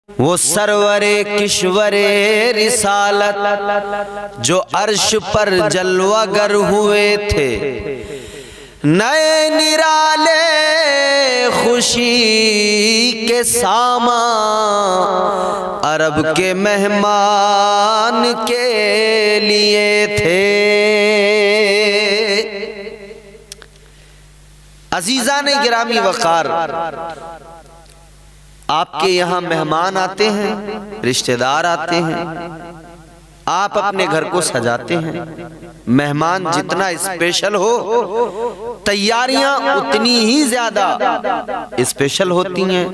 वो सरवरे किश्वरे रिसालत जो अर्श पर जलवागर हुए थे, नए निराले खुशी के सामा अरब के मेहमान के लिए थे। अजीज़ान गिरामी वक़ार, आपके यहाँ मेहमान आते हैं, रिश्तेदार आते हैं, आप अपने घर को सजाते हैं। मेहमान जितना स्पेशल हो, तैयारियां उतनी ही ज्यादा स्पेशल होती हैं,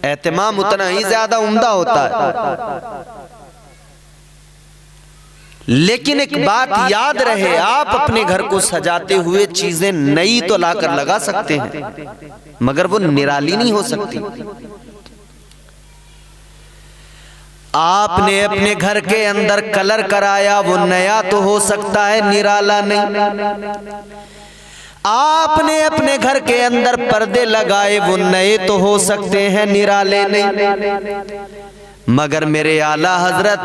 एहतमाम उतना ही ज्यादा उम्दा होता है। लेकिन एक बात याद रहे, आप अपने घर को सजाते हुए चीजें नई तो लाकर लगा सकते हैं, मगर वो निराली नहीं हो सकती। आपने अपने घर के अंदर कलर कराया, वो नया तो हो सकता है, निराला नहीं। आपने अपने घर के अंदर पर्दे लगाए, वो नए तो हो सकते हैं, निराले नहीं। मगर मेरे आला हजरत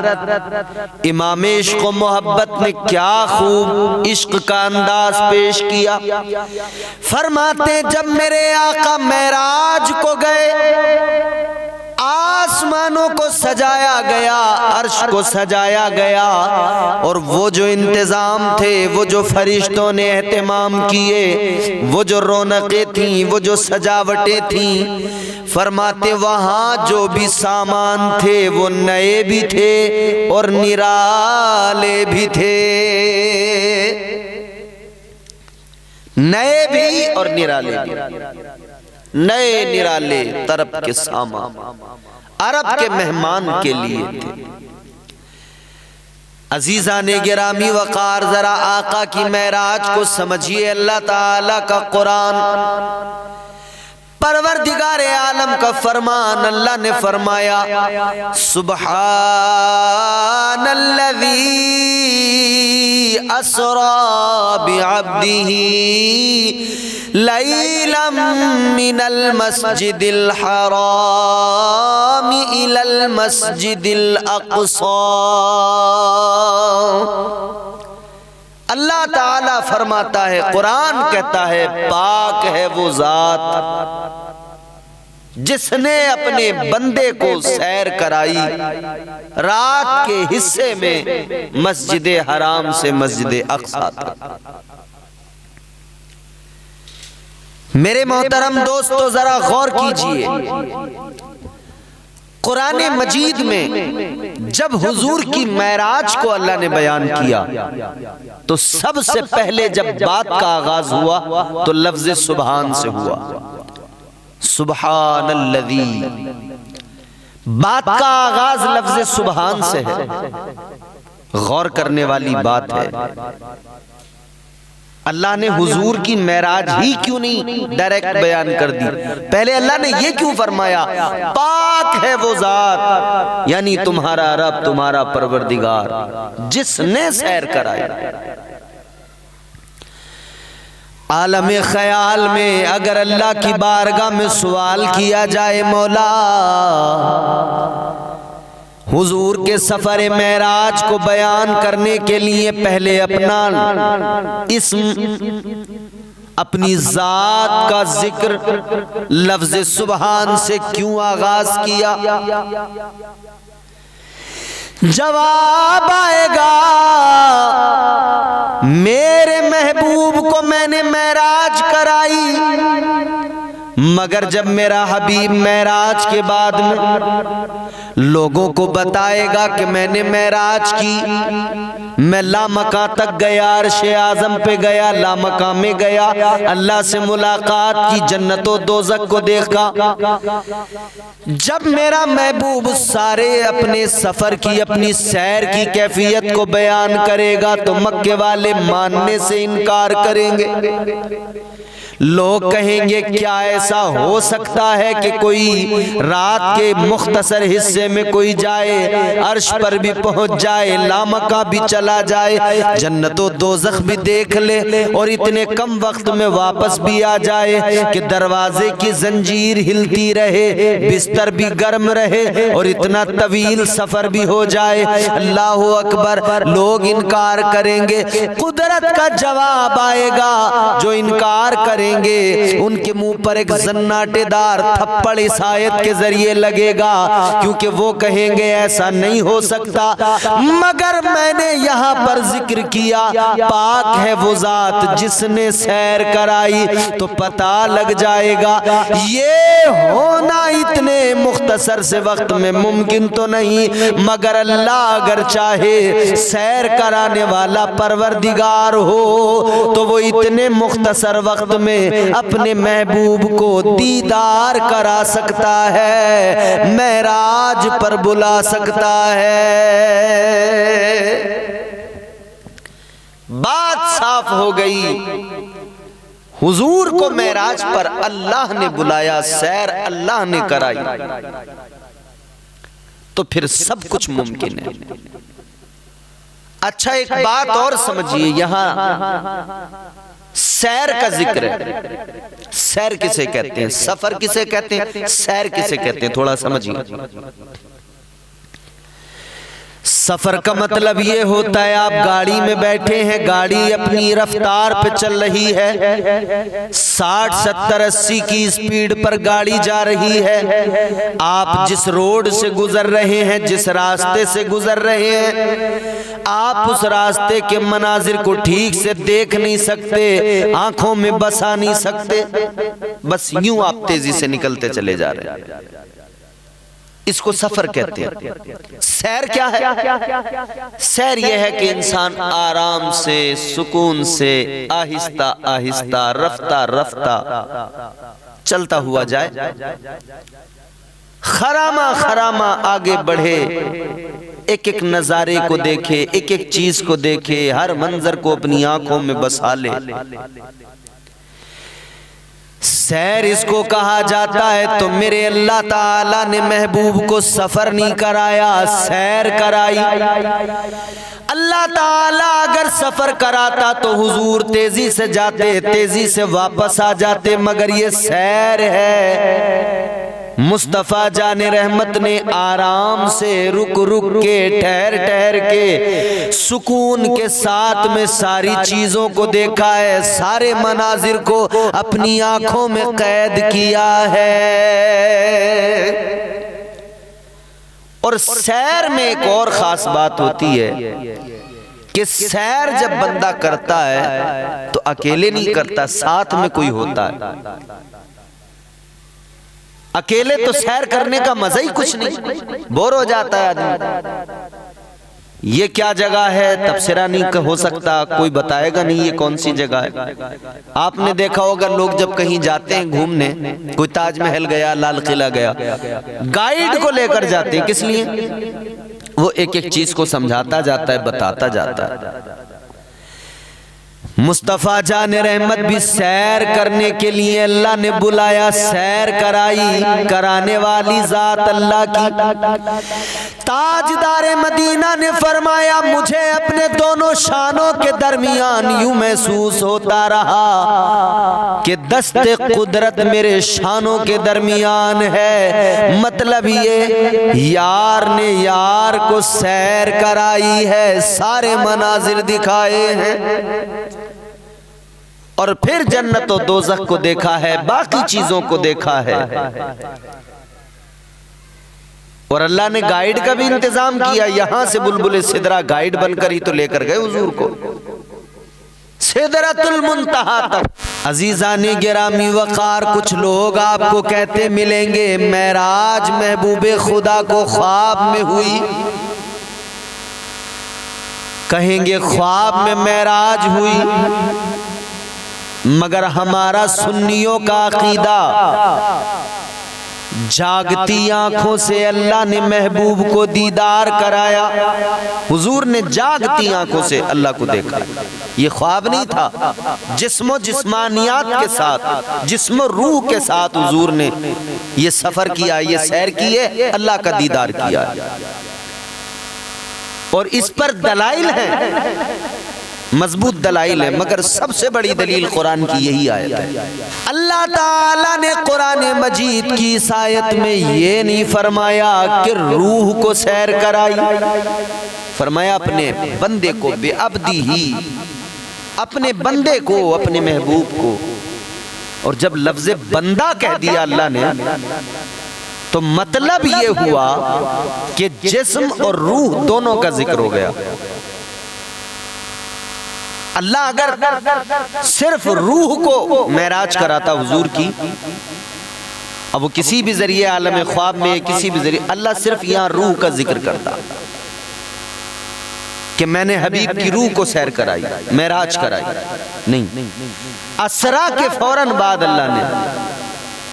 इमाम इश्क व मोहब्बत ने क्या खूब इश्क का अंदाज पेश किया। फरमाते, जब मेरे आका मेराज को गए, आसमानों को सजाया गया, अर्श को सजाया गया, और वो जो इंतजाम थे, वो जो फरिश्तों ने एहतमाम किए, वो जो रौनकें थीं, वो जो सजावटें थीं, फरमाते वहां जो भी सामान थे वो नए भी थे और निराले भी थे। नए भी और निराले भी, नए निराले तरफ के सामान अरब के मेहमान के लिए थे। अजीज़ान गिरामी वक़ार, जरा आका की मेराज को समझिए। अल्लाह ताला का कुरान, परवरदिगार आलम का फरमान, अल्लाह ने फरमाया, सुबहानल्लज़ी अस्रा बिअब्दिही लैलम मिनल मस्जिदिल हराम इलल मस्जिदिल अक़सा। अल्लाह ताला फरमाता है, कुरान कहता है, पाक है वो जात जिसने अपने बंदे को सैर कराई रात के हिस्से में मस्जिद हराम से मस्जिद अक़सा तक। मेरे मोहतरम दोस्तों, जरा गौर कीजिए, कुरान मजीद में जब हुजूर की मेराज को अल्लाह ने बयान किया, तो सबसे पहले जब बात का आगाज हुआ तो लफ्ज सुबहान से हुआ। सुबहानल्लज़ी, बात का आगाज लफ्ज सुबहान से है। गौर करने वाली बात है, अल्लाह ने हुजूर की मेराज ही क्यों नहीं डायरेक्ट बयान कर दी? पहले अल्लाह ने ये क्यों फरमाया, पाक है वो जात, यानी तुम्हारा रब, तुम्हारा परवरदिगार जिसने सैर कराई। आलम ख्याल में अगर अल्लाह की बारगाह में सवाल किया जाए, मौला हुजूर के सफर मेराज को बयान करने के लिए पहले अपना इस्म, अपनी जात का जिक्र लफ्ज सुबहान से क्यों आगाज किया? जवाब आएगा, मेरे महबूब को मैंने मेराज कराई, मगर जब मेरा हबीब मेराज के बाद में लोगों को बताएगा कि मैंने मेराज की, मैं लामका तक गया, अर्शे आज़म पे गया, लामका में गया, अल्लाह से मुलाकात की, जन्नतो दोज़ख को देखा। जब मेरा महबूब सारे अपने सफर की, अपनी सैर की कैफियत को बयान करेगा, तो मक्के वाले मानने से इनकार करेंगे। लोग कहेंगे क्या ऐसा हो सकता है कि कोई रात के मुख्तसर हिस्से में कोई जाए, अर्श पर भी पहुंच जाए, लामका भी चला जाए, जन्नतो दोज़ख भी देख ले और इतने कम वक्त में वापस भी आ जाए कि दरवाजे की जंजीर हिलती रहे, बिस्तर भी गर्म रहे और इतना तवील सफर भी हो जाए। अल्लाहु अकबर। लोग इनकार करेंगे, कुदरत का जवाब आएगा। जो इनकार करेंगे उनके मुंह पर एक जन्नाटेदार थप्पड़ इस आयत के जरिए लगेगा, क्योंकि वो कहेंगे ऐसा नहीं हो सकता। मगर मैंने यहाँ पर जिक्र किया, पाक है वो जात जिसने सैर कराई, तो पता लग जाएगा ये होना इतने मुख्तसर से वक्त में मुमकिन तो नहीं, मगर अल्लाह अगर चाहे सैर कराने वाला परवरदिगार हो तो वो इतने मुख्तसर वक्त में अपने महबूब को दीदार करा सकता है, मेराज पर बुला सकता है। बात साफ हो गई, हुजूर को मेराज पर अल्लाह ने बुलाया, सैर अल्लाह ने कराई, तो फिर सब कुछ मुमकिन है। अच्छा, एक बात और समझिए, यहां सैर का जिक्र है। सैर किसे कहते हैं, सफर किसे कहते हैं, सैर किसे कहते हैं, थोड़ा समझिए। सफर का मतलब ये होता है आप गाड़ी में बैठे हैं, गाड़ी अपनी रफ्तार पे चल रही है, 60, 70, 80 की स्पीड पर गाड़ी जा रही है। आप जिस रोड से गुजर रहे हैं, जिस रास्ते से गुजर रहे हैं, आप उस रास्ते के मनाजिर को ठीक से देख नहीं सकते, आंखों में बसा नहीं सकते, बस यूं आप तेजी से निकलते चले जा रहे हैं। इसको सफर कहते हैं। सैर क्या है? सैर यह है कि इंसान आराम से, सुकून से, आहिस्ता आहिस्ता, रफ्ता रफ्ता चलता हुआ जाए, खरामा खरामा आगे बढ़े, एक एक नजारे को देखे, एक एक चीज को देखे, हर मंजर को अपनी आंखों में बसा ले। सैर इसको कहा जाता है। तो मेरे अल्लाह ताला ने महबूब को सफर नहीं कराया, सैर कराई। अल्लाह ताला अगर सफर कराता तो हुजूर तेजी से जाते, तेजी से वापस आ जाते, मगर ये सैर है। मुस्तफ़ा जाने रहमत ने आराम से, रुक रुक के, ठहर ठहर के, सुकून के साथ में सारी चीजों को देखा है, सारे मनाजिर को अपनी आंखों में कैद किया है। और सैर में एक और खास बात होती है कि सैर जब बंदा करता है तो अकेले नहीं करता, साथ में कोई होता है। अकेले तो सैर करने का मजा ही कुछ नहीं, बोर हो जाता है आदमी। ये क्या जगह है, तबसरा नहीं हो सकता, कोई बताएगा नहीं ये कौन सी जगह है। आपने देखा होगा लोग जब कहीं जाते हैं घूमने, कोई ताजमहल गया, लाल किला गया, गाइड को लेकर जाते हैं। किस लिए? वो एक एक चीज को समझाता जाता है, बताता जाता है। मुस्तफ़ा जान रहमत भी सैर करने के लिए अल्लाह ने बुलाया, सैर कराई। कराने वाली जात अल्लाह की। ताजदार मदीना ने फरमाया, मुझे अपने दोनों शानों के दरमियान यूं महसूस होता रहा कि दस्ते कुदरत मेरे शानों के दरमियान है। मतलब ये यार ने यार को सैर कराई है, सारे मनाजिर दिखाए हैं, और फिर जन्नत और दोज़ख को देखा है, बाकी चीजों को देखा है। और अल्लाह ने गाइड का भी इंतजाम किया। यहां से बुलबुल सिदरा गाइड बनकर ही तो लेकर गए हुजूर को सिदरतुल मुंतहा तक। अजीजाने गिरामी वकार, कुछ लोग आपको कहते मिलेंगे मेराज महबूबे खुदा को ख्वाब में हुई। कहेंगे ख्वाब में मेराज हुई, मगर हमारा सुन्नियों का अकीदा जागती आंखों से अल्लाह ने महबूब को दीदार कराया। हुजूर ने जागती आंखों से अल्लाह को देखा। ये ख्वाब नहीं था, जिस्मो जिस्मानियात के साथ, जिस्मो रूह के साथ हुजूर ने ये सफर किया, ये सैर की है, अल्लाह का दीदार किया। और इस पर दलाइल हैं, मजबूत दलाइल है, मगर सबसे बड़ी दलील कुरान की यही आयत है। अल्लाह ताला ने कुरान मजीद की इस आयत में ये नहीं फरमाया कि रूह को सैर कराई, फरमाया अपने बंदे को, बेअब्दी ही, अपने बंदे को, अपने महबूब को। और जब लफ्ज़ बंदा कह दिया अल्लाह ने, तो मतलब ये हुआ कि जिस्म और रूह दोनों का जिक्र हो गया। अल्लाह अगर सिर्फ रूह को मेराज कराता हुजूर की, अब वो किसी भी जरिए आलम ख्वाब में, किसी भी जरिए, अल्लाह सिर्फ यहाँ रूह का जिक्र करता कि मैंने हबीब की रूह को सैर कराई, मेराज कराई, नहीं, असरा के फौरन बाद अल्लाह ने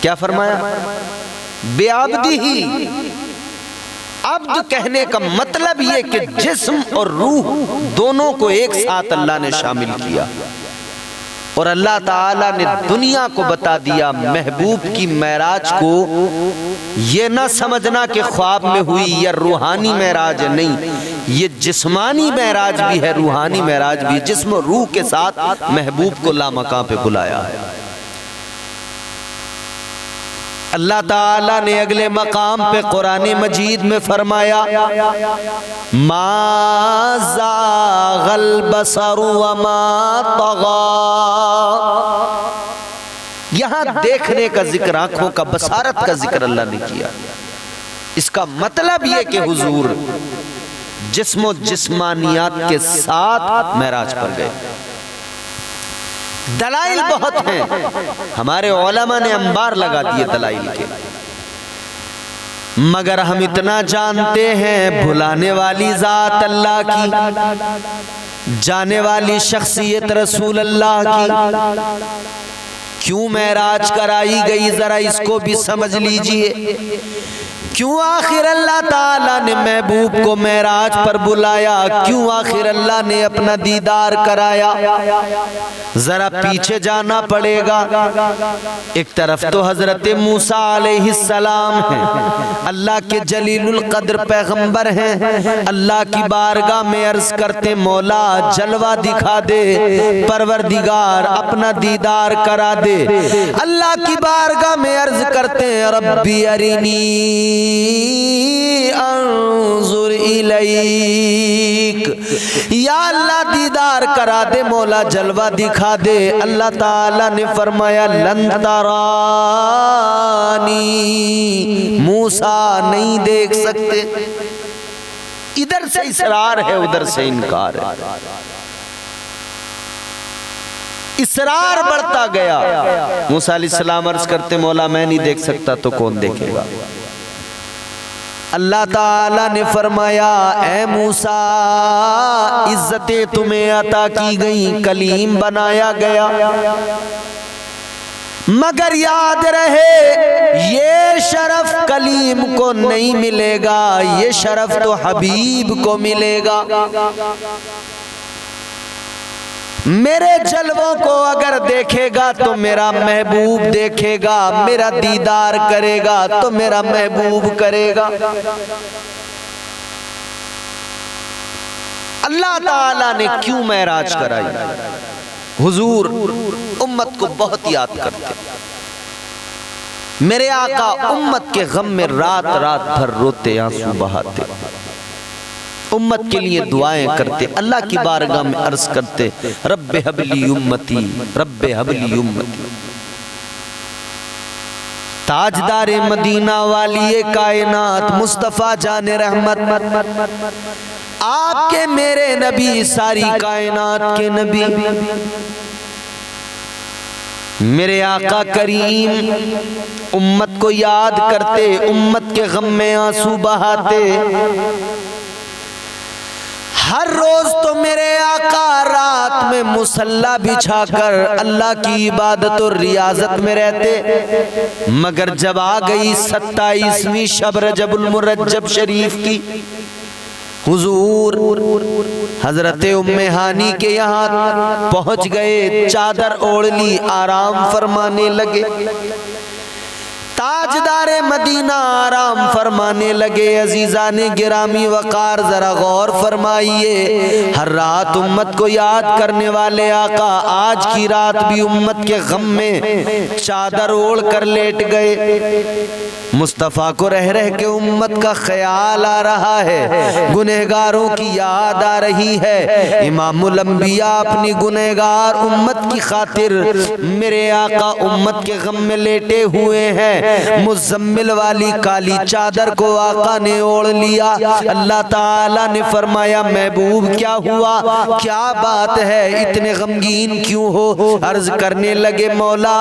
क्या फरमाया, बेअब्दी ही। अब्द कहने का मतलब ये कि जिस्म और रूह दोनों को एक साथ अल्लाह ने शामिल किया। और अल्लाह ताला ने दुनिया को बता दिया महबूब की मेराज को ये ना समझना कि ख्वाब में हुई या रूहानी मेराज है, नहीं, ये जिस्मानी मेराज भी है, रूहानी मेराज भी है। जिस्म और रूह के साथ महबूब को लामकां पे बुलाया है। अल्लाह ताला ने अगले मकाम पे कुरान मजीद में फरमाया, मा ज़ाग़ल बसरु व मा तग़ा। यहां देखने का जिक्र, आंखों का, बसारत का जिक्र अल्लाह ने किया। इसका मतलब यह कि हुजूर जिस्मो जिस्मानियात के साथ मेराज पर गए। दलाइल बहुत हैं, हमारे उलमा ने अंबार लगा दिए दलाइल के, मगर हम इतना जानते हैं भुलाने वाली जात अल्लाह की, जाने वाली शख्सियत रसूल अल्लाह की क्यों मेराज कराई गई, जरा इसको भी समझ लीजिए। क्यों आखिर अल्लाह ताला ने महबूब को मेराज पर बुलाया, क्यों आखिर अल्लाह ने अपना दीदार कराया, जरा पीछे जाना पड़ेगा। एक तरफ तो हजरत मूसा अलैहिस्सलाम हैं, अल्लाह के जलीलुल कद्र पैगंबर हैं, अल्लाह की बारगाह में अर्ज करते मौला जलवा दिखा दे, परवरदिगार अपना दीदार करा दे। अल्लाह की बारगाह में अर्ज करते रब्बी अरिनी अंजुर इलैक, या अल्लाह दीदार करा दे, मौला जलवा दिखा दे। अल्लाह ताला ने फरमाया लन तरानी, मूसा नहीं देख सकते। इधर से इसरार है, उधर से इनकार है, इसरार बढ़ता गया। मूसा अलैहिस्सलाम अर्ज करते मौला मैं नहीं देख सकता, तो कौन देखेगा। अल्लाह ताला ने फरमाया ए मूसा इज्जतें तुम्हें अता की गई, कलीम बनाया गया, मगर याद रहे ये शरफ कलीम को नहीं मिलेगा, ये शरफ तो हबीब को मिलेगा। मेरे जलवों को अगर देखेगा तो मेरा महबूब देखेगा, मेरा दीदार करेगा तो मेरा महबूब करेगा। अल्लाह ताला ने क्यों मेराज कराई? हुजूर उम्मत को बहुत याद करते, मेरे आका उम्मत के गम में रात रात भर रोते, आंसू बहाते, उम्मत के लिए दुआएं करते, अल्लाह की बारगाह में अर्ज करते रब्बे हबली उम्मती, रब्बे हबली उम्मती। ताजदार मदीना वाली कायनात मुस्तफा जाने रहमत, आपके मेरे नबी सारी कायनात के नबी, मेरे आका करीम उम्मत को याद करते, उम्मत के गम में आंसू बहाते, हर रोज तो मेरे आका रात में मुसल्ला बिछाकर अल्लाह की इबादत और रियाजत में रहते, मगर जब आ गई 27वीं शब रजबुल मुरज्जब शरीफ की, हुजूर हजरत उम्मे हानी के यहाँ पहुंच गए, चादर ओढ़ ली, आराम फरमाने लगे। ताजदारे मदीना आराम फरमाने लगे। अजीजाने गिरामी वकार जरा गौर फरमाइए, हर रात उम्मत को याद करने वाले आका आज की रात भी उम्मत के गम में चादर ओढ़ कर लेट गए। मुस्तफ़ा को रह रह के उम्मत का ख्याल आ रहा है, गुनहगारों की याद आ रही है। इमामुल अंबिया अपनी गुनहगार उम्मत की खातिर मेरे आका उम्मत के गम में लेटे हुए हैं। मुज़म्मिल वाली काली चादर को आका ने ओढ़ लिया। अल्लाह ताला ने फरमाया, महबूब क्या हुआ, क्या बात है, इतने गमगीन क्यों हो? अर्ज करने लगे, मौला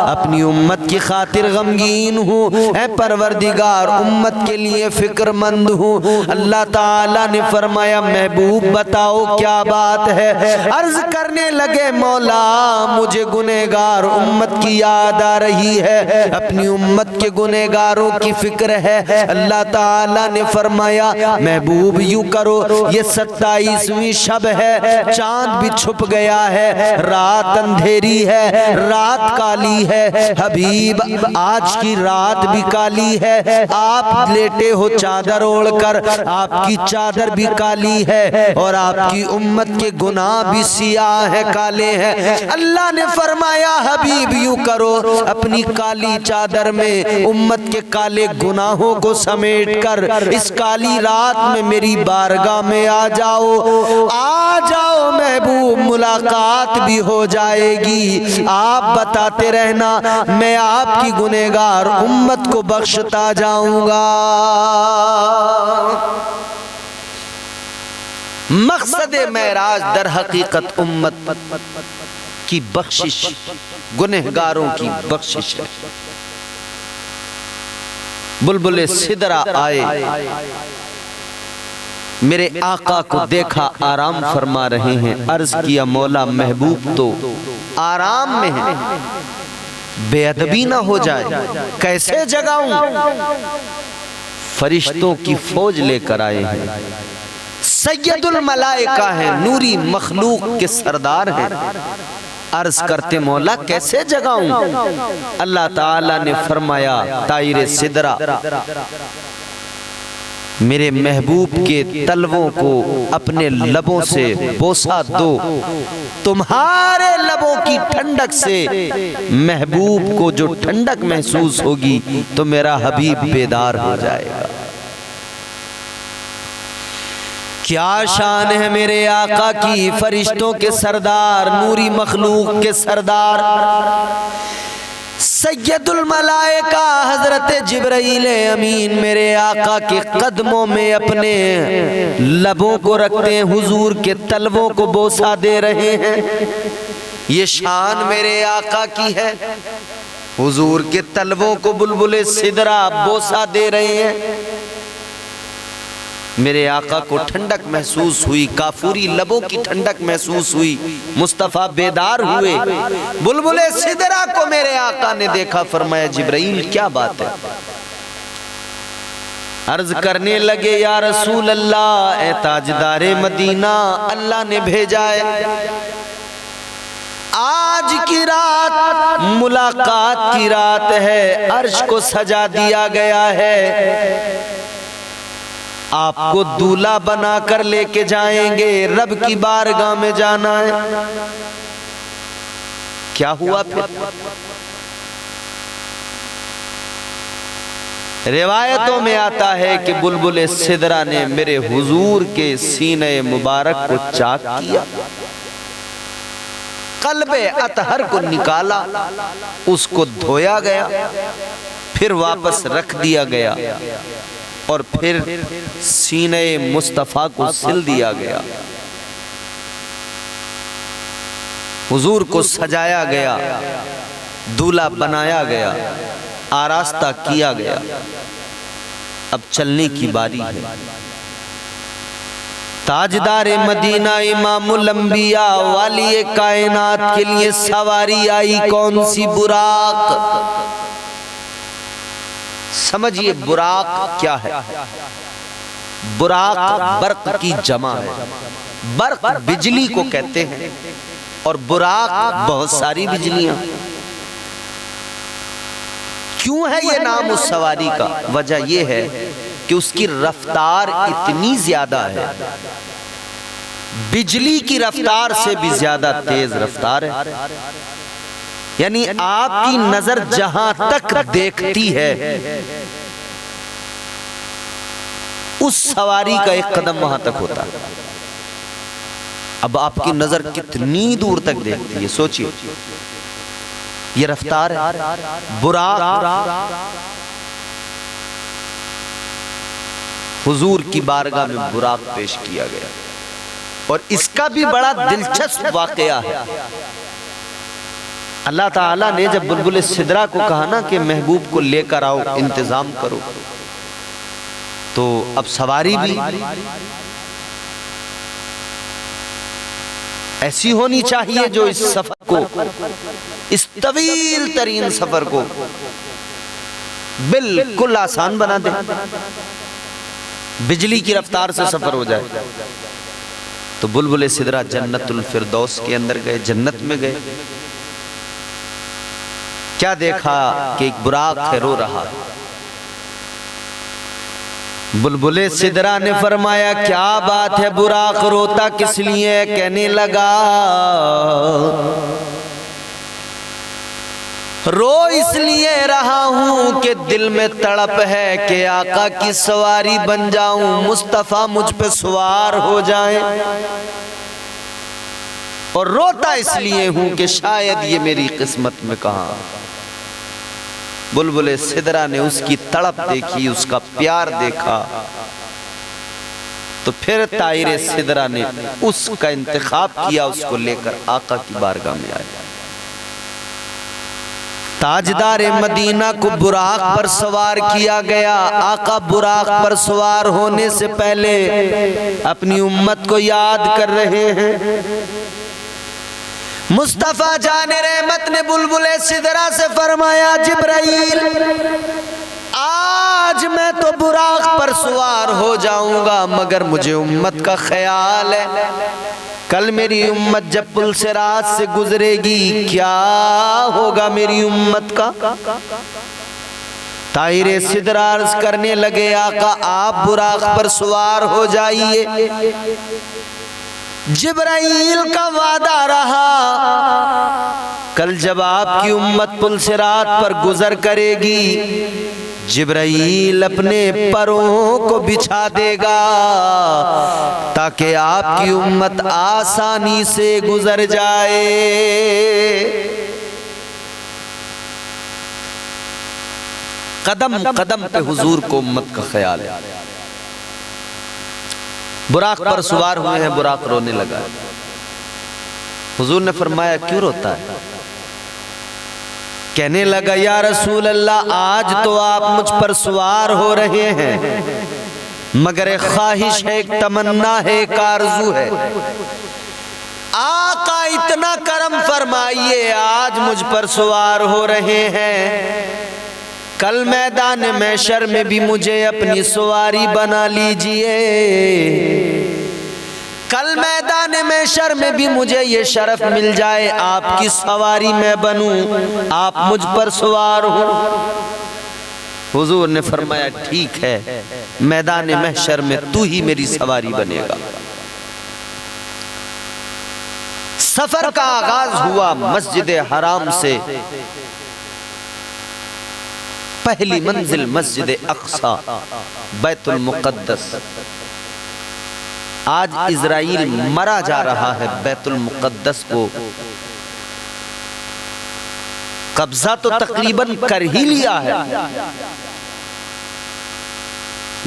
अपनी उम्मत की खातिर गमगीन हूँ, ऐ परवरदिगार उम्मत के लिए फिक्रमंद हूँ। अल्लाह ताला ने फरमाया, महबूब बताओ क्या बात है? अर्ज करने लगे, मौला मुझे गुनहगार उम्मत की याद आ रही है, अपनी उम्मत के गुनहगारों की फिक्र है। अल्लाह ताला ने फरमाया, महबूब यूं करो, ये 27वीं शब है, चांद भी छुप गया है, रात अंधेरी है, रात काली है। हबीब आज की रात भी काली है, आप लेटे हो चादर ओढ़कर, आपकी चादर भी काली है और आपकी उम्मत के गुनाह भी सियाह है, काले हैं। अल्लाह ने फरमाया, हबीब यूं करो, अपनी काली चादर में उम्मत के काले गुनाहों को समेट कर इस काली रात में मेरी बारगाह में आ जाओ, आ जाओ महबूब, मुलाकात भी हो जाएगी। आप बताते रहना, मैं आपकी गुनहगार उम्मत को बख्शता जाऊंगा। मकसद मेराज दर हकीकत उम्मत की बख्शिश, गुनहगारों की बख्शिश है। बुलबुले सिदरा आए, मेरे आका को देखा आराम फरमा रहे हैं। अर्ज किया, मौला महबूब तो आराम में है, बेअदबी ना हो जाए, कैसे जगाऊं? फरिश्तों की फौज लेकर आए हैं, सैयदुल मलाइका है, नूरी मखलूक के सरदार हैं। अर्ज करते, मौला कैसे जगाऊं? अल्लाह ताला ने फरमाया, ताइरे सिदरा, मेरे महबूब के तलवों को अपने लबों से बोसा दो, तुम्हारे लबों की ठंडक से महबूब को जो ठंडक महसूस होगी तो मेरा हबीब बेदार हो जाएगा। क्या शान है मेरे आका की, फरिश्तों के सरदार, नूरी मखलूक के सरदार, सैयदुल मलाइका हजरत जिब्राइल अमीन मेरे आका के कदमों में अपने लबों को रखते हैं, हुजूर के तलवों को बोसा दे रहे हैं। ये शान मेरे आका की है, हुजूर के तलवों को बुलबुले सिदरा बोसा दे रहे हैं। मेरे आका को ठंडक महसूस हुई, काफूरी लबों की ठंडक महसूस हुई, मुस्तफ़ा बेदार हुए। बुलबुले सिदरा को मेरे आका ने देखा, फरमाया, जिब्राइल क्या बात है? अर्ज करने लगे, या रसूल अल्लाह, ए ताजदारे मदीना, अल्लाह ने भेजा है, आज की रात मुलाकात की रात है, अर्श को सजा दिया गया है, आपको दूल्हा बनाकर लेके जाएंगे, रब की बारगाह में जाना है। क्या हुआ फिर? रिवायतों में आता है कि बुलबुले सिदरा ने मेरे हुजूर के सीने मुबारक को चाक किया, कल्बे अतहर को निकाला, उसको धोया गया, फिर वापस रख दिया गया और फिर सीने मुस्तफ़ा को सिल दिया गया, हुजूर को सजाया गया, दूल्हा बनाया गया, आरास्ता किया गया। अब चलने की बारी है। ताजदार मदीना इमामुल अंबिया वाली कायनात के लिए सवारी आई कौन सी? बुराक। समझिए बुराक क्या है। बुराक बर्क की जमा है। बर्क बिजली को कहते हैं और बुराक बहुत सारी बिजलियां। क्यों है ये नाम उस सवारी का? वजह यह है कि उसकी रफ्तार इतनी ज्यादा है, बिजली की रफ्तार से भी ज्यादा तेज रफ्तार है। यानी आपकी नजर जहां तक देखती है उस सवारी का एक कदम वहां तक होता है। अब आपकी नजर कितनी दूर तक देखती है, सोचिए। ये रफ्तार है। बुराक हुजूर की बारगाह में बुराक पेश किया गया और इसका भी बड़ा दिलचस्प वाकया है। अल्लाह ताला ने जब बुलबुल सिदरा को कहा ना कि महबूब को लेकर आओ, इंतजाम करो, तो अब सवारी भी ऐसी होनी चाहिए जो इस सफर को, इस तवील तरीन सफर को बिल्कुल आसान बना दे, बिजली की रफ्तार से सफर हो जाए। तो बुलबुल सिदरा जन्नतुल फिरदौस के अंदर गए, जन्नत में गए। क्या देखा कि एक बुराक है, रो रहा। बुलबुल सिदरा ने फरमाया क्या बात है बुराक रोता किस लिए? कहने लगा रो इसलिए रहा हूं कि दिल में तड़प है कि आका की सवारी बन जाऊं, मुस्तफा मुझ पे सवार हो जाए। और रोता इसलिए हूं कि शायद ये मेरी किस्मत में कहां। बुलबुल सिदरा ने उसकी तड़प देखी, उसका प्यार देखा, तो फिर ताहिर सिदरा ने उसका इंतखाब किया, उसको लेकर आका की बारगाह में आया। ताजदार मदीना को बुराक पर सवार किया गया। आका बुराक पर सवार होने से पहले अपनी उम्मत को याद कर रहे हैं। मुस्तफा जाने रहमत ने बुलबुल सिदरा से फरमाया जिब्राइल आज मैं तो बुराक पर सवार हो जाऊंगा, मगर मुझे उम्मत का ख्याल है। कल मेरी उम्मत जब पुल से रात से गुजरेगी क्या होगा मेरी उम्मत का? ताहिर सिदरा अर्ज करने लगे आका आप बुराक पर सवार हो जाइए। जिब्राइल का वादा रहा कल जब आपकी उम्मत पुल से रात पर गुजर करेगी, जिब्राइल अपने परों को बिछा देगा ताकि आपकी उम्मत आसानी से गुजर जाए। कदम कदम पे हुजूर को उम्मत का ख्याल है। बुराक पर सवार हुए हैं, बुराक रोने लगा। हुजूर ने फरमाया क्यों रोता है? कहने लगा या रसूल अल्लाह आज तो आप मुझ पर सवार हो रहे हैं, मगर एक ख्वाहिश है, एक तमन्ना है, एक आरज़ू है। आका इतना करम फरमाइए आज मुझ पर सवार हो रहे हैं, कल मैदान महशर में भी मुझे अपनी सवारी बना लीजिए। कल मैदान महशर में भी मुझे ये शरफ मिल जाए आपकी सवारी मैं बनूं, आप मुझ पर सवार हो। हुजूर ने फरमाया ठीक है, मैदान महशर में तू ही मेरी सवारी बनेगा। सफर का आगाज हुआ मस्जिद हराम से। पहली मंजिल मस्जिद अक्सा बैतुल मुक़द्दस। आज इज़राइल मरा जा रहा है बैतुल मुक़द्दस को कब्जा तो तकरीबन कर ही लिया है,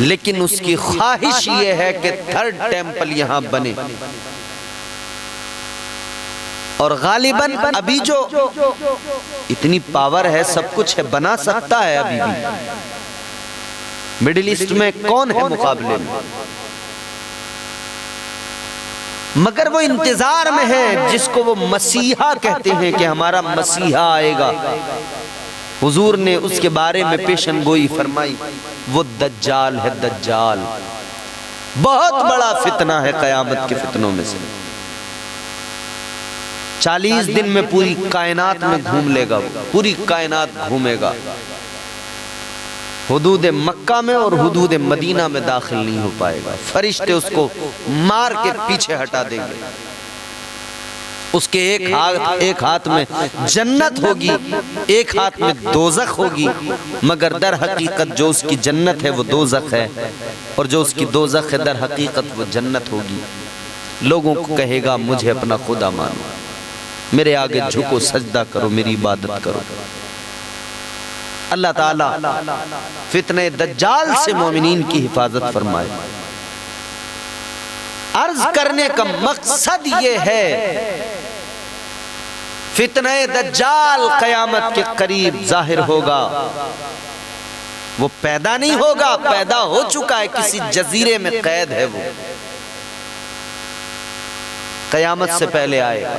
लेकिन उसकी ख्वाहिश ये है कि थर्ड टेंपल यहां बने। और गालिबन अभी जो इतनी पावर है, सब कुछ है, बना सकता है। अभी भी मिडिल ईस्ट में कौन है मुकाबले में? मगर वो इंतजार में है जिसको वो मसीहा कहते हैं कि हमारा मसीहा आएगा। हुजूर ने उसके बारे में पेशन गोई फरमाई, वो दज्जाल है, दज्जाल बहुत बड़ा फितना है कयामत के फितनों में से। 40 दिन में पूरी कायनात में घूम लेगा, वो पूरी कायनात घूमेगा। हुदूद मक्का में और हुदूद मदीना में दाखिल नहीं हो पाएगा। फरिश्ते उसको मार के पीछे हटा देंगे। उसके एक हाथ में जन्नत होगी, एक हाथ में दोज़ख होगी, मगर दर हकीकत जो उसकी जन्नत है वो दोज़ख है, और जो उसकी दोज़ख है दर हकीकत वो जन्नत होगी। लोगों को कहेगा मुझे अपना खुदा मानो, मेरे आगे झुको, सजदा करो, मेरी इबादत करो। अल्लाह ताला फितने दज्जाल से मोमिनीन की हिफाजत फरमाए। अर्ज करने का मकसद ये है, फितने दज्जाल कयामत के करीब जाहिर होगा। वो पैदा नहीं होगा, पैदा हो चुका है, किसी जजीरे में कैद है। वो कयामत से पहले आएगा।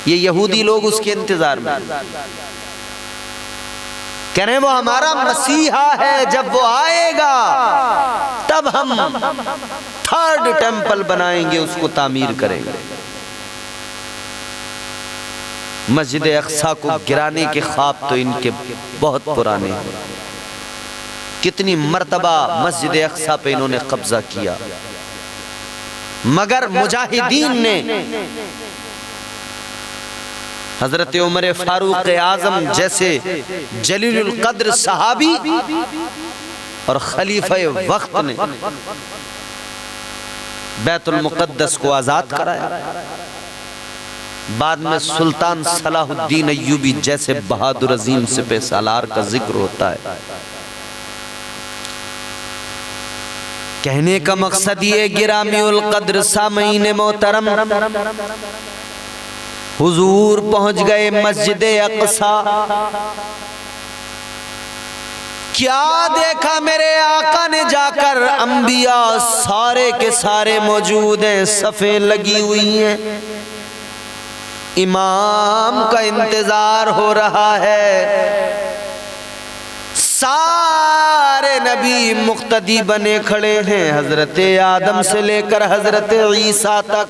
ये यहूदी लोग उसके इंतजार में कह रहे हैं वो हमारा मसीहा है, जब वो आएगा तब हम 3rd टेंपल बनाएंगे, उसको तामीर करेंगे। मस्जिद अक्सा को गिराने के ख्वाब तो इनके बहुत पुराने हैं। कितनी मर्तबा मस्जिद अक्सा पे इन्होंने कब्जा किया, मगर मुजाहिदीन ने हजरत उमर फारूक आजम जैसे जलीलुल कद्र सहाबी और खलीफा वक्त ने बैतुल मुक़द्दस को आजाद कराया। बाद में सुल्तान सलाहुद्दीन अय्यूबी जैसे बहादुर अजीम सिपह सालार का जिक्र होता है। कहने का मकसद ये, गिरामीउल कद्र सामईन मोहतरम, हुजूर पहुंच गए मस्जिद अक्सा। क्या देखा मेरे आका ने जाकर, अंबिया सारे के सारे मौजूद हैं, सफ़े लगी हुई हैं, इमाम का इंतजार हो रहा है। सारे नबी मुक्तदी बने खड़े हैं, हजरत आदम से लेकर हजरत ईसा तक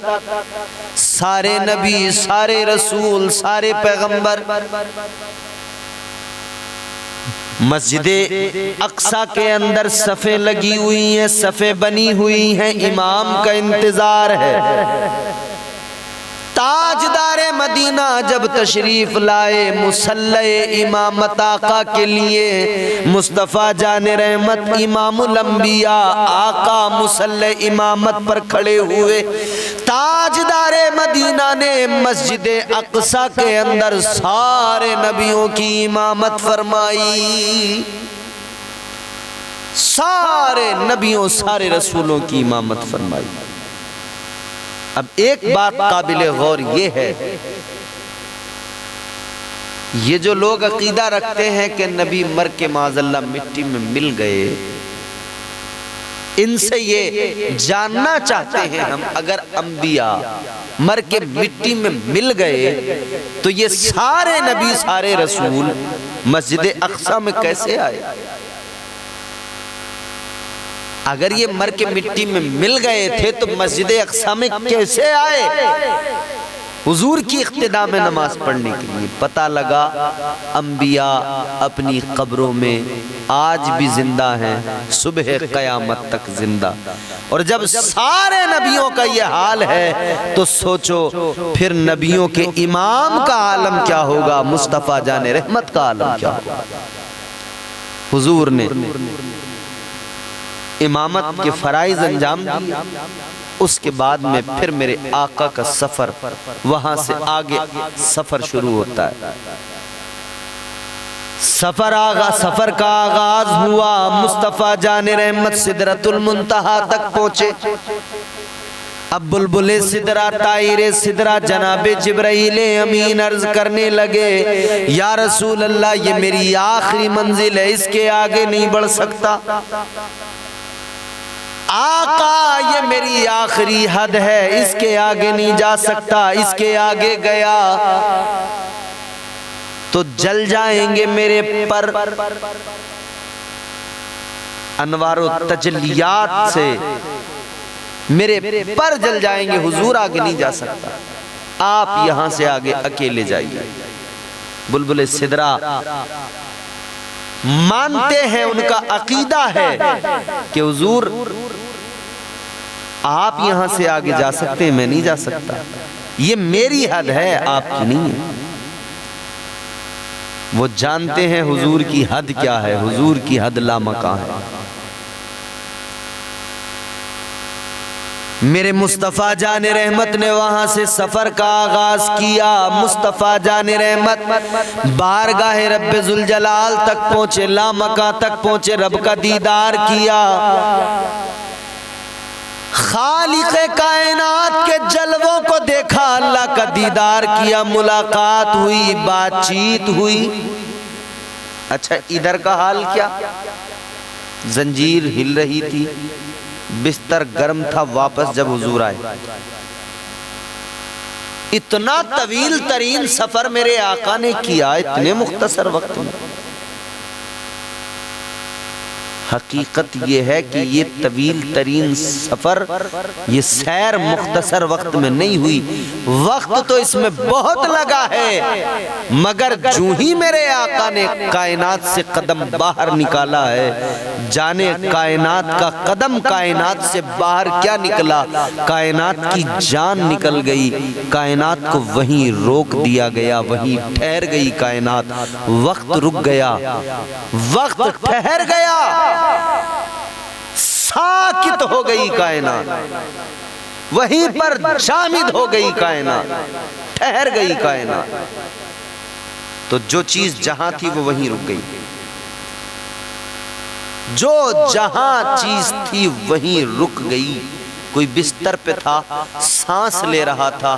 सारे नबी, सारे रसूल, सारे पैगंबर मस्जिद अक्सा के अंदर सफ़े लगी हुई हैं, सफ़े बनी हुई हैं, इमाम का इंतजार है। ताजदारे मदीना जब तशरीफ लाए मुसल्ले इमामत आका के लिए, मुस्तफ़ा जाने रहमत इमामुल अंबिया आका मुसल्ले इमामत पर खड़े हुए। ताजदारे मदीना ने मस्जिद अक्सा के अंदर सारे नबियों की इमामत फरमाई, सारे नबियों सारे रसूलों की इमामत फरमाई। अब एक बात काबिल गौर ये है, ये जो लोग अकीदा रखते हैं कि नबी मर के माज़अल्लाह मिट्टी में मिल गए, इनसे ये जानना चाहते हैं हम, अगर अंबिया मर के मिट्टी में मिल गए तो ये सारे नबी सारे रसूल मस्जिद अक्सा में कैसे आए? अगर ये मर के मिट्टी में मिल गए थे तो मस्जिद अक्सा में कैसे आए? हुजूर की इख्तिदा में नमाज पढ़ने के लिए। पता लगा अंबिया अपनी कब्रों में आज भी जिंदा हैं, सुबह क़यामत तक जिंदा। और जब सारे नबियों का ये हाल है तो सोचो फिर नबियों के इमाम का आलम क्या होगा, मुस्तफ़ा जाने रहमत का आलम क्या होगा। हुजूर ने इमामत के फराइज अंजाम दिए, उसके बाद में फिर मेरे आका का सफर, वहां से आगे सफर शुरू होता है। सफर का आगाज हुआ, मुस्तफ़ा जाने रहमत सिदरतुल मुंतहा तक पहुंचे। अब बुलबुले सिदरा तायरे सिदरा जनाबे जिब्राइले अमीन अर्ज करने लगे, या रसूल अल्लाह ये मेरी आखिरी मंजिल है, इसके आगे नहीं बढ़ सकता। आका ये मेरी आखिरी हद है, इसके आगे नहीं जा सकता, इसके आगे गया तो जल जाएंगे मेरे पर। अनवारो तजलियात से मेरे पर जल जाएंगे, हुजूर आगे नहीं जा सकता, आप यहां से आगे अकेले जाइए। बुलबुल सिदरा मानते हैं, उनका अकीदा है कि हुजूर आप यहां से आगे जा सकते हैं, मैं नहीं जा सकता, ये मेरी हद है, आपकी नहीं है। वो जानते हैं हुजूर की हद क्या है, हुजूर की हद लामका है। मेरे मुस्तफ़ा जाने रहमत ने वहां से सफर का आगाज किया। मुस्तफ़ा जाने रहमत बारगाह रब्बे जुल जलाल तक पहुंचे, लामका तक पहुंचे, रब का दीदार किया, खालिक़े कायनात के जलवों को देखा, अल्लाह का दीदार किया, मुलाकात हुई, बातचीत हुई। अच्छा, इधर का हाल क्या? जंजीर हिल रही थी, बिस्तर गर्म था। वापस जब हुजूर आए, इतना तवील तरीन सफर मेरे आका ने किया इतने मुख्तसर वक्त में। हकीकत ये है कि ये तवील तरीन सफर, ये सैर मुख्तसर वक्त में नहीं हुई, वक्त तो इसमें बहुत लगा है, मगर जूं ही मेरे आका ने कायनात से कदम बाहर निकाला है, जाने कायनात का कदम कायनात से बाहर क्या निकला, कायनात की जान निकल गई, कायनात को वहीं रोक दिया गया, वहीं ठहर गई कायनात, वक्त रुक गया, वक्त ठहर गया, साकित हो गई कायनात, वहीं पर शामिद हो गई कायनात, ठहर गई कायनात। तो जो चीज जहां थी वो वहीं रुक गई, जो जहां चीज थी वहीं रुक गई। कोई बिस्तर पे था, सांस ले रहा था,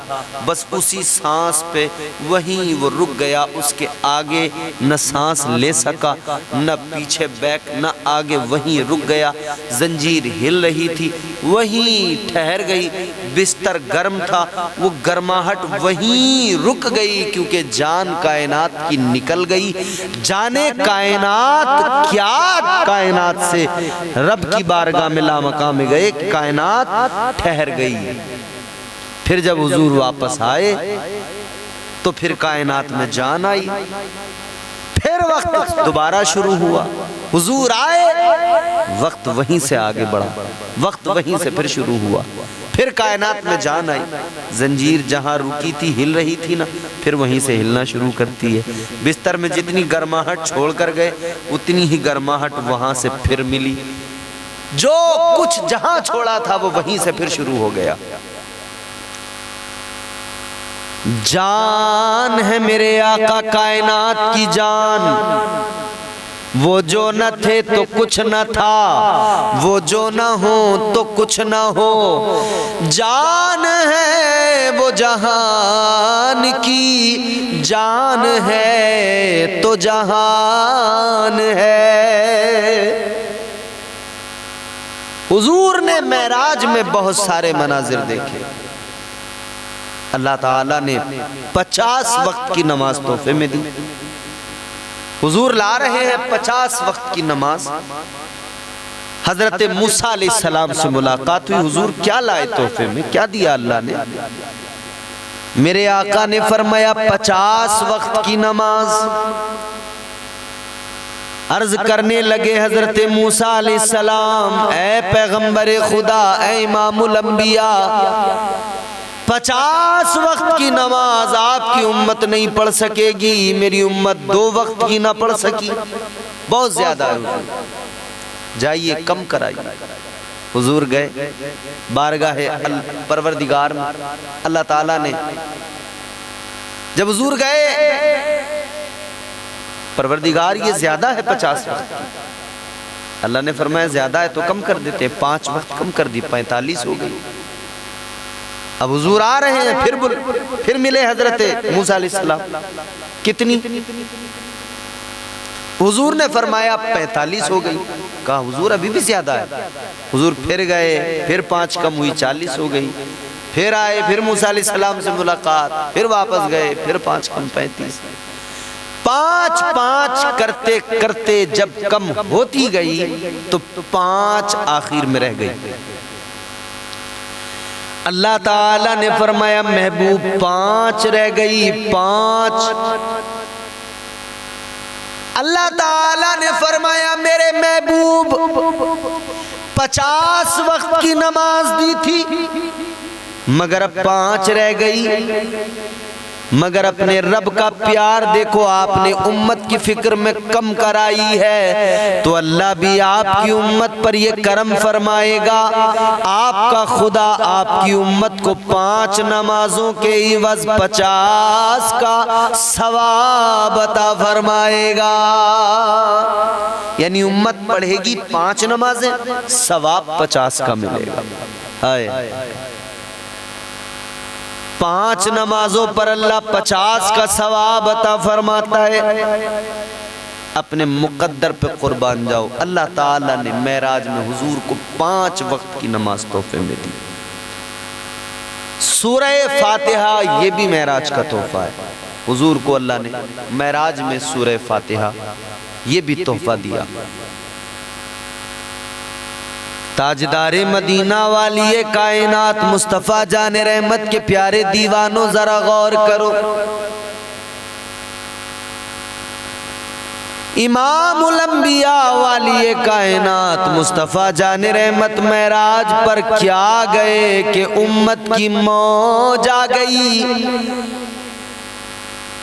बस उसी सांस पे वहीं वो रुक गया, उसके आगे न सांस ले सका, न पीछे बैक, न आगे, वहीं रुक गया। जंजीर हिल रही थी, वहीं ठहर गई। बिस्तर गर्म था, वो गर्माहट वहीं रुक गई, क्योंकि जान कायनात की निकल गई। जाने कायनात क्या, कायनात से रब की बारगाह में लामकाम में गए, कायनात ठहर गई। फिर जब हुजूर वापस आए तो फिर कायनात में जान आई, फिर वक्त दोबारा शुरू हुआ। हुजूर आए, वक्त वहीं से आगे बढ़ा, वक्त वहीं से फिर शुरू हुआ, फिर कायनात में जान आई। जंजीर जहां रुकी थी, हिल रही थी ना, फिर वहीं से हिलना शुरू करती है। बिस्तर में जितनी गर्माहट छोड़ कर गए, उतनी ही गर्माहट वहां से फिर मिली। जो कुछ जहां छोड़ा था वो वहीं से फिर शुरू हो गया। जान है मेरे आका कायनात की जान, वो जो न थे तो कुछ न था, वो जो न हो तो कुछ न हो। जान है वो जहान की, जान है तो जहान है। हुजूर ने मेराज में बहुत सारे मनाजिर देखे। अल्लाह ताला ने 50 वक्त की नमाज तोहफे में दी। हुजूर ला रहे हैं 50 वक्त की नमाज। हजरत मूसा अलैहिस्सलाम से मुलाकात हुई। हुजूर क्या लाए तोहफे में, क्या दिया अल्लाह ने? मेरे आका ने फरमाया 50 वक्त की नमाज। अर्ज करने लगे हजरत मूसा अलैहिस्सलाम, ऐ पैगंबर खुदा, ऐ इमामुल अंबिया, 50 वक्त की नमाज आपकी उम्मत नहीं पढ़ सकेगी, मेरी उम्मत 2 वक्त की ना पढ़ सकी, बहुत ज्यादा है, जाइए कम कराइए। हुजूर गए बारगाह परवरदिगार में। अल्लाह ताला ने जब हुजूर गए, परवरदिगार ये ज्यादा है 50 वक्त की। अल्लाह ने फरमाया ज्यादा है तो कम कर देते, 5 वक्त कम कर दी, 45 हो गई। अब हुजूर आ रहे हैं, फिर मिले हजरत मूसा अलैहिस्सलाम। कितनी? हुजूर ने फरमाया 45 हो गई। कहा हुजूर अभी भी ज्यादा है। हुजूर फिर गए, फिर 5 कम हुई, 40 हो गई। फिर आए, फिर मूसा अलैहिस्सलाम से मुलाकात, फिर वापस गए, फिर 5 कम 35। 5 करते करते जब कम होती गई तो 5 आखिर में रह गई। अल्लाह ताला ने फरमाया महबूब 5 रह गई, 5। अल्लाह ताला ने फरमाया मेरे महबूब 50 वक्त की नमाज दी थी, मगर अब 5 रह गई। मगर अपने रब का प्यार देखो, आपने उम्मत की फिक्र में कम कराई है तो अल्लाह भी आपकी उम्मत पर ये करम फरमाएगा। आपका खुदा आपकी उम्मत को 5 नमाजों के इवज 50 का सवाब अता फरमाएगा। यानी उम्मत पढ़ेगी 5 नमाजें, सवाब 50 का मिलेगा। हाय 5 नमाजों पर अल्लाह 50 का सवाब अता फरमाता है। अपने मुकद्दर पे कुर्बान जाओ। अल्लाह ताला ने मेराज में हुजूर को 5 वक्त की नमाज तोहफे में दी। सूरह फातिहा ये भी मेराज का तोहफा है। हुजूर को अल्लाह ने मेराज में सूरह फातिहा ये भी तोहफा दिया। ताजदारे मदीना वाली कायनात मुस्तफ़ा जाने रहमत के प्यारे दीवानों जरा गौर करो। इमामुल अंबिया वाली कायनात मुस्तफ़ा जाने रहमत मेराज पर क्या गए कि उम्मत की मौज आ गई।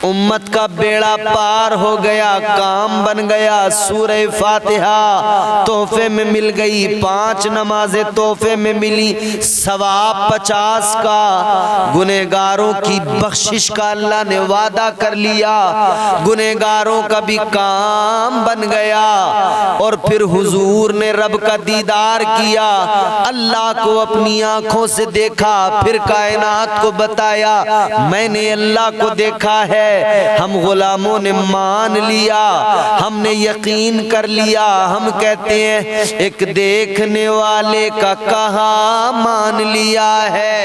उम्मत का बेड़ा पार हो गया, काम बन गया। सूरह फातिहा तोहफे में मिल गई, 5 नमाजें तोहफे में मिली, सवाब 50 का। गुनहगारों की बख्शिश का अल्लाह ने वादा कर लिया, गुनहगारों का भी काम बन गया। और फिर हुजूर ने रब का दीदार किया, अल्लाह को अपनी आंखों से देखा, फिर कायनात को बताया मैंने अल्लाह को देखा है। हम गुलामों ने मान लिया, हमने यकीन कर लिया। हम कहते हैं एक देखने वाले का कहा मान लिया है,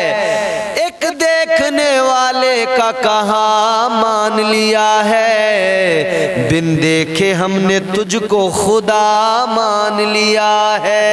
एक देखने वाले का कहा मान लिया है। बिन देखे हमने तुझको खुदा मान लिया है।